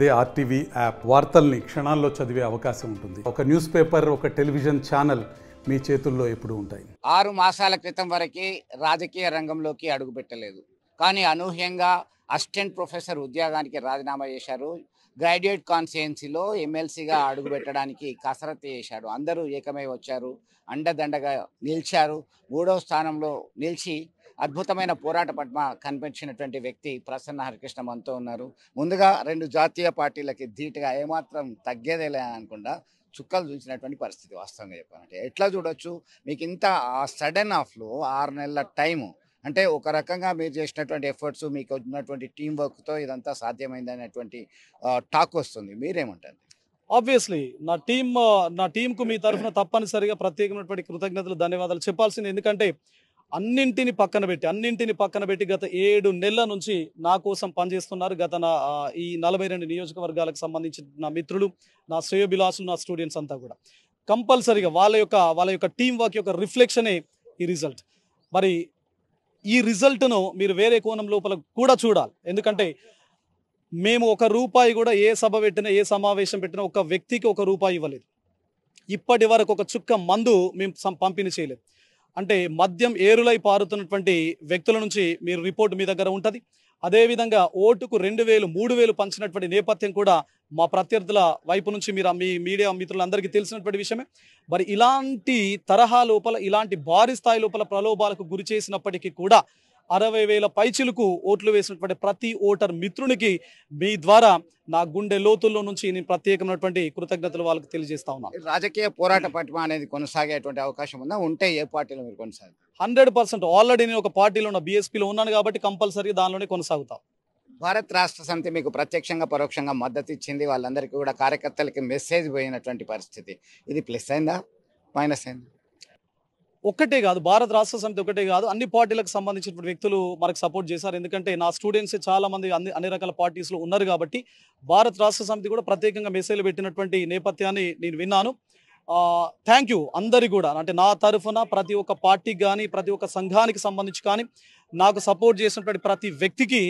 అదే RTV app వార్తల్ని క్షణాల్లో చదివే అవకాశం ఉంటుంది. ఒక న్యూస్ పేపర్, ఒక టెలివిజన్ ఛానల్ మీ చేతుల్లో ఎప్పుడూ ఉంటాయి. 6 మాసాల క్రితం వరకు రాజకీయ రంగంలోకి అడుగుపెట్టలేదు. కానీ అనూహ్యంగా అసిస్టెంట్ ప్రొఫెసర్ ఉద్యోగానికి రాజీనామా చేశారు. గ్రాడ్యుయేట్ కాన్స్టిట్యుయెన్సీలో ఎమ్మెల్సీగా అడుగుపెట్టడానికి కసరత్తు చేశాడు. అందరూ ఏకమై వచ్చారు, అండదండగా నిలిచారు. 3వ స్థానంలో నిలిచి అద్భుతమైన పోరాట పట్ల కనిపించినటువంటి వ్యక్తి ప్రసన్న హరికృష్ణ మనతో ఉన్నారు. ముందుగా 2 జాతీయ పార్టీలకి ధీటుగా ఏమాత్రం తగ్గేదేలే అనుకుండా చుక్కలు చూసినటువంటి పరిస్థితి వాస్తవంగా చెప్పాలంటే. ఎట్లా చూడొచ్చు? మీకు ఇంత సడన్ ఆఫ్లో 6 నెలల టైము అంటే ఒక రకంగా మీరు చేసినటువంటి ఎఫర్ట్స్, మీకు ఉన్నటువంటి టీం వర్క్తో ఇదంతా సాధ్యమైంది అనేటువంటి టాక్ వస్తుంది. మీరేమంటారు? ఆబ్వియస్లీ నా టీంకు మీ తరఫున తప్పనిసరిగా ప్రత్యేకమైనటువంటి కృతజ్ఞతలు, ధన్యవాదాలు చెప్పాల్సింది. ఎందుకంటే అన్నింటిని పక్కన పెట్టి గత 7 నెలల నుంచి నా కోసం పనిచేస్తున్నారు. ఈ 42 నియోజకవర్గాలకు సంబంధించిన నా మిత్రులు, నా శ్రేయోభిలాసులు, నా స్టూడెంట్స్ అంతా కూడా కంపల్సరిగా వాళ్ళ యొక్క టీం వర్క్ యొక్క రిఫ్లెక్షనే ఈ రిజల్ట్. మరి ఈ రిజల్ట్ను మీరు వేరే కోణం లోపల కూడా చూడాలి. ఎందుకంటే మేము ₹1 కూడా ఏ సభ పెట్టినా, ఏ సమావేశం పెట్టినా ఒక వ్యక్తికి ₹1 ఇవ్వలేదు. ఇప్పటి వరకు ఒక చుక్క మందు మేము పంపిణీ చేయలేదు. అంటే మద్యం ఏరులై పారుతున్నటువంటి వ్యక్తుల నుంచి మీరు రిపోర్ట్ మీ దగ్గర ఉంటుంది. అదేవిధంగా ఓటుకు 2,000, 3,000 పంచినటువంటి నేపథ్యం కూడా మా ప్రత్యర్థుల వైపు నుంచి మీ మీడియా మిత్రులందరికీ తెలిసినటువంటి విషయమే. మరి ఇలాంటి తరహా లోపల, ఇలాంటి భారీ స్థాయి లోపల ప్రలోభాలకు గురి చేసినప్పటికీ కూడా 60,000 పైచిలకు ఓట్లు వేసినటువంటి ప్రతి ఓటర్ మిత్రునికి మీ ద్వారా నా గుండె లోతుల్లో నుంచి నేను ప్రత్యేకమైనటువంటి కృతజ్ఞతలు వాళ్ళకి తెలియజేస్తా ఉన్నాను. రాజకీయ పోరాట పటిమ అనేది కొనసాగేటువంటి అవకాశం ఉందా? ఉంటే ఏ పార్టీలో మీరు కొనసాగుతారు? 100% ఆల్రెడీ నేను ఒక పార్టీలో ఉన్న బీఎస్పీలో ఉన్నాను కాబట్టి కంపల్సరీ దానిలోనే కొనసాగుతాం. భారత్ రాష్ట్ర సమితి మీకు ప్రత్యక్షంగా పరోక్షంగా మద్దతు ఇచ్చింది. వాళ్ళందరికీ కూడా కార్యకర్తలకి మెసేజ్ పోయినటువంటి పరిస్థితి. ఇది ప్లస్ అయిందా, మైనస్ అయిందా? ఒక్కటే కాదు, భారత రాష్ట్ర సమితి ఒకటే కాదు, అన్ని పార్టీలకు సంబంధించిన వ్యక్తులు మనకు సపోర్ట్ చేశారు. ఎందుకంటే నా స్టూడెంట్స్ చాలా మంది అన్ని రకాల పార్టీస్లో ఉన్నారు కాబట్టి భారత రాష్ట్ర సమితి కూడా ప్రత్యేకంగా మెసేజ్లు పెట్టినటువంటి నేపథ్యాన్ని నేను విన్నాను. థ్యాంక్ యూ అందరి కూడా. అంటే నా తరఫున ప్రతి ఒక్క పార్టీకి కానీ, ప్రతి ఒక్క సంఘానికి సంబంధించి కానీ నాకు సపోర్ట్ చేసినటువంటి ప్రతి వ్యక్తికి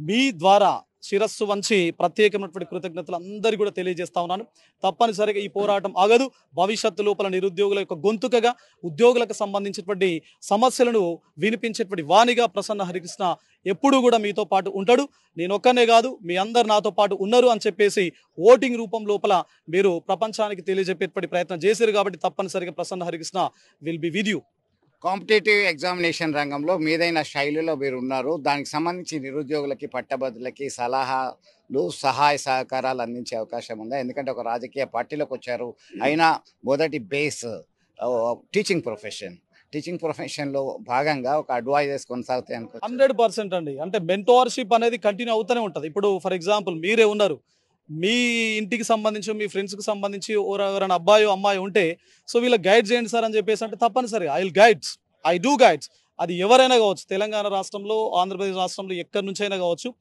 మీ ద్వారా శిరస్సు వంచి ప్రత్యేకమైనటువంటి కృతజ్ఞతలు అందరికీ కూడా తెలియజేస్తా ఉన్నాను. తప్పనిసరిగా ఈ పోరాటం ఆగదు. భవిష్యత్తు లోపల నిరుద్యోగుల యొక్క గొంతుకగా, ఉద్యోగులకు సంబంధించినటువంటి సమస్యలను వినిపించేటువంటి వాణిగా ప్రసన్న హరికృష్ణ ఎప్పుడూ కూడా మీతో పాటు ఉంటాడు. నేను ఒక్కనే కాదు, మీ అందరు నాతో పాటు ఉన్నారు అని చెప్పేసి ఓటింగ్ రూపం లోపల మీరు ప్రపంచానికి తెలియజెప్పేటువంటి ప్రయత్నం చేశారు. కాబట్టి తప్పనిసరిగా Prasanna Harikrishna will be with you. Competitive examination రంగంలో మీదైన శైలిలో మీరు ఉన్నారు. దానికి సంబంధించి నిరుద్యోగులకి, పట్టభద్రులకి సలహాలు, సహాయ సహకారాలు అందించే అవకాశం ఉందా? ఎందుకంటే ఒక రాజకీయ పార్టీలోకి వచ్చారు, అయినా మొదటి బేస్ టీచింగ్ ప్రొఫెషన్లో భాగంగా ఒక అడ్వైజర్స్ కొనసాగుతాయి అనుకో. 100% అండి. అంటే మెంటోర్షిప్ అనేది కంటిన్యూ అవుతూనే ఉంటుంది. ఇప్పుడు ఫర్ ఎగ్జాంపుల్ మీరే ఉన్నారు, మీ ఇంటికి సంబంధించి, మీ ఫ్రెండ్స్కి సంబంధించి ఎవరైనా అబ్బాయో అమ్మాయి ఉంటే సో వీళ్ళకి గైడ్ చేయండి సార్ అని చెప్పేసి అంటే తప్పనిసరి ఐ డూ గైడ్స్. అది ఎవరైనా కావచ్చు, తెలంగాణ రాష్ట్రంలో, ఆంధ్రప్రదేశ్ రాష్ట్రంలో ఎక్కడి నుంచైనా కావచ్చు.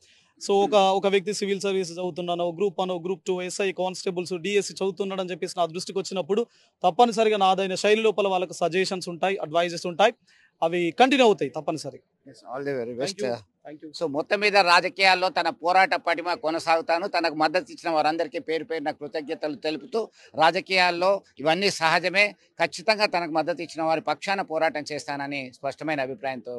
సో ఒక వ్యక్తి సివిల్ సర్వీసెస్ చదువుతున్నాను, group 1, group 2, SI, constables, DSC చదువుతున్నాడు అని చెప్పేసి నా దృష్టికి వచ్చినప్పుడు తప్పనిసరిగా నాదైన శైలి లోపల వాళ్ళకి సజెషన్స్ ఉంటాయి, అడ్వైజెస్ ఉంటాయి. అవి కంటిన్యూ అవుతాయి తప్పనిసరి. All the very best. So మొత్తం మీద రాజకీయాల్లో తన పోరాట పటిమ కొనసాగుతాను. తనకు మద్దతు ఇచ్చిన వారందరికీ పేరు పేరున కృతజ్ఞతలు తెలుపుతూ, రాజకీయాల్లో ఇవన్నీ సహజమే, ఖచ్చితంగా తనకు మద్దతు ఇచ్చిన వారి పక్షాన పోరాటం చేస్తానని స్పష్టమైన అభిప్రాయంతో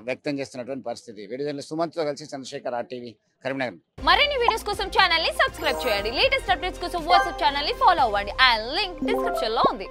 వ్యక్తం చేస్తున్నటువంటి పరిస్థితి. వీడియో సుమంత్తో కలిసి చంద్రశేఖర్, RTV, కరీంనగర్. మరిన్ని వీడియోస్ కోసం ఛానల్ ని సబ్స్క్రైబ్ చేయండి. లేటెస్ట్ అప్డేట్స్ కోసం వాట్సాప్ ఛానల్ ని ఫాలో అవ్వండి. అండ్ లింక్ డిస్క్రిప్షన్ లో ఉంది.